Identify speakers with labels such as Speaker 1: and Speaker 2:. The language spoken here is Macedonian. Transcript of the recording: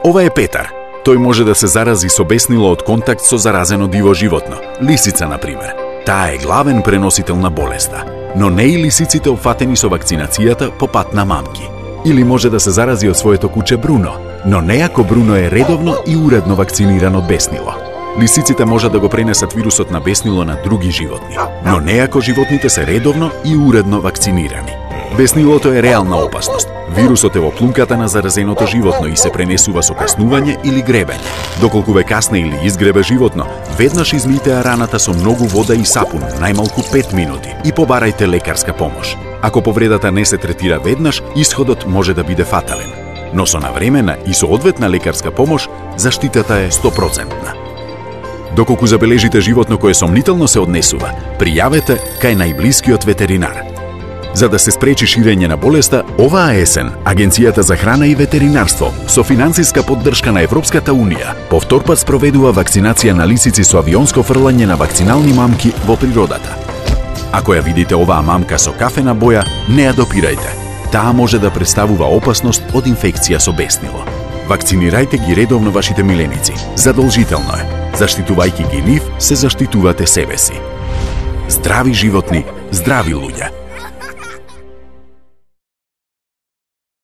Speaker 1: Ова е Петар. Тој може да се зарази со беснило од контакт со заразено диво животно, лисица на пример. Таа е главен преносител на болеста, но не и лисиците опфатени со вакцинацијата по пат на мамки. Или може да се зарази од своето куче Бруно, но не ако Бруно е редовно и уредно вакциниран од беснило. Лисиците може да го пренесат вирусот на беснило на други животни, но не ако животните се редовно и уредно вакцинирани. Беснилото е реална опасност. Вирусот е во плунката на заразеното животно и се пренесува со каснување или гребење. Доколку ве касне или изгребе животно, веднаш измијте раната со многу вода и сапун, најмалку 5 минути, и побарајте лекарска помош. Ако повредата не се третира веднаш, исходот може да биде фатален. Но со навремена и со одветна лекарска помош, заштитата е 100%. Доколку забележите животно кое сомнително се однесува, пријавете кај најблискиот ветеринар. За да се спречи ширење на болеста, оваа есен Агенцијата за храна и ветеринарство со финансиска поддршка на Европската Унија повторпат спроведува вакцинација на лисици со авионско фрлање на вакцинални мамки во природата. Ако ја видите оваа мамка со кафена боја, не ја допирајте. Таа може да представува опасност од инфекција со беснило. Вакцинирајте ги редовно вашите миленици. Задолжително е. Заштитувајќи ги нив, се заштитувате себе си. Здрави животни, здрави луѓе.